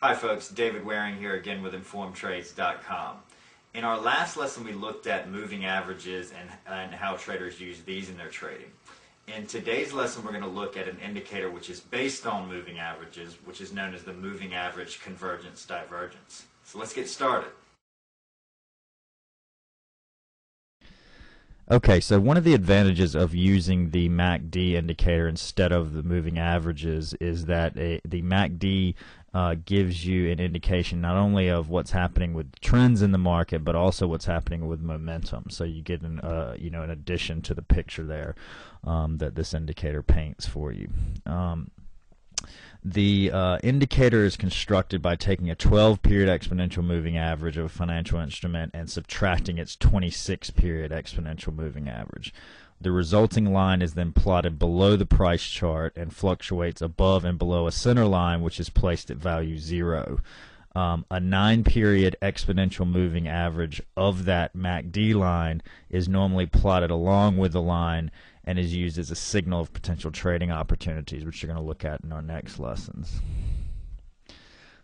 Hi folks, David Waring here again with InformedTrades.com. In our last lesson we looked at moving averages and how traders use these in their trading. In today's lesson we're going to look at an indicator which is based on moving averages, which is known as the moving average convergence divergence. So let's get started. Okay, so one of the advantages of using the MACD indicator instead of the moving averages is that the MACD gives you an indication not only of what's happening with trends in the market, but also what's happening with momentum. So you get an addition to the picture there that this indicator paints for you. The indicator is constructed by taking a 12-period exponential moving average of a financial instrument and subtracting its 26-period exponential moving average. The resulting line is then plotted below the price chart and fluctuates above and below a center line which is placed at value 0. A 9-period exponential moving average of that MACD line is normally plotted along with the line and is used as a signal of potential trading opportunities, which you're going to look at in our next lessons.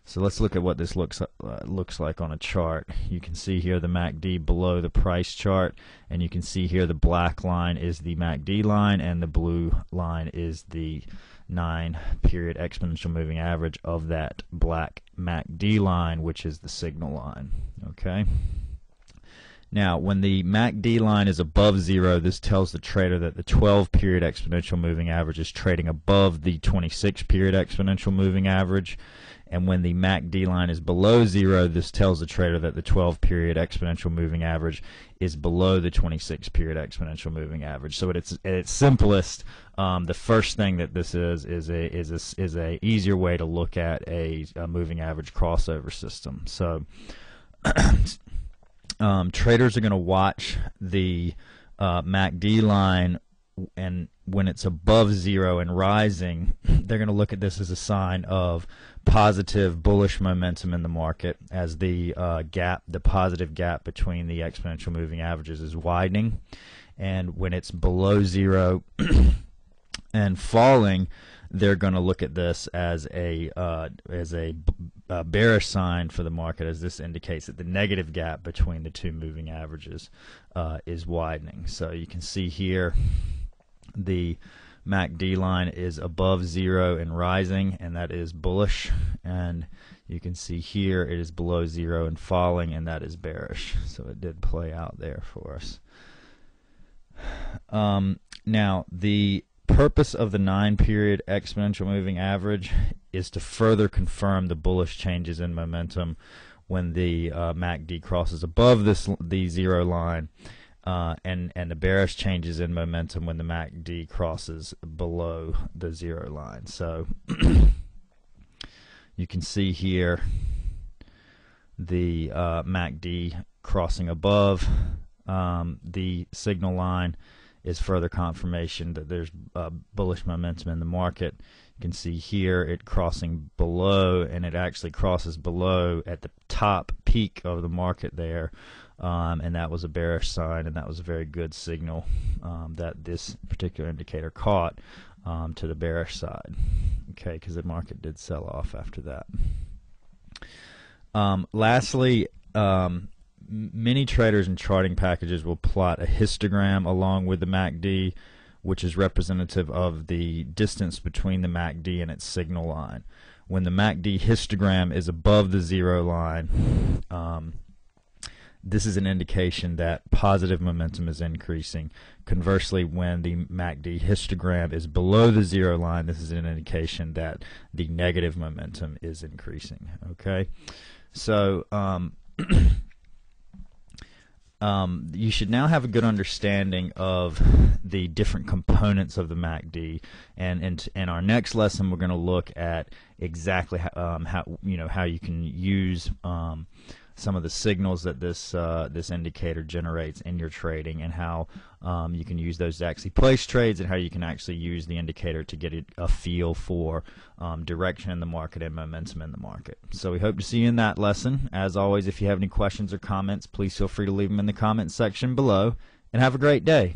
So let's look at what this looks like on a chart. You can see here the MACD below the price chart, and you can see here the black line is the MACD line and the blue line is the 9-period exponential moving average of that black MACD line, which is the signal line. Okay. Now, when the MACD line is above 0, this tells the trader that the 12-period exponential moving average is trading above the 26-period exponential moving average. And when the MACD line is below 0, this tells the trader that the 12-period exponential moving average is below the 26-period exponential moving average. So at its simplest, the first thing that this is a easier way to look at a moving average crossover system. So traders are going to watch the MACD line, and when it's above 0 and rising, they're going to look at this as a sign of positive bullish momentum in the market, as the positive gap between the exponential moving averages is widening. And when it's below 0 and falling, they're going to look at this as a bearish sign for the market, as this indicates that the negative gap between the two moving averages is widening. So you can see here the MACD line is above 0 and rising, and that is bullish, and you can see here it is below 0 and falling, and that is bearish. So it did play out there for us. Now, the purpose of the 9-period exponential moving average is to further confirm the bullish changes in momentum when the MACD crosses above the 0 line, and the bearish changes in momentum when the MACD crosses below the 0 line. So you can see here the MACD crossing above the signal line is further confirmation that there's bullish momentum in the market. You can see here it crossing below, and it actually crosses below at the top peak of the market there, and that was a bearish sign, and that was a very good signal that this particular indicator caught to the bearish side, okay, because the market did sell off after that. Lastly, many traders and charting packages will plot a histogram along with the MACD, which is representative of the distance between the MACD and its signal line. When the MACD histogram is above the 0 line, this is an indication that positive momentum is increasing. Conversely, when the MACD histogram is below the 0 line, this is an indication that the negative momentum is increasing. Okay, so you should now have a good understanding of the different components of the MACD, and in our next lesson we're going to look at exactly how you can use some of the signals that this indicator generates in your trading, and how you can use those to actually place trades, and how you can actually use the indicator to get a feel for direction in the market and momentum in the market. So we hope to see you in that lesson. As always, if you have any questions or comments, please feel free to leave them in the comments section below, and have a great day.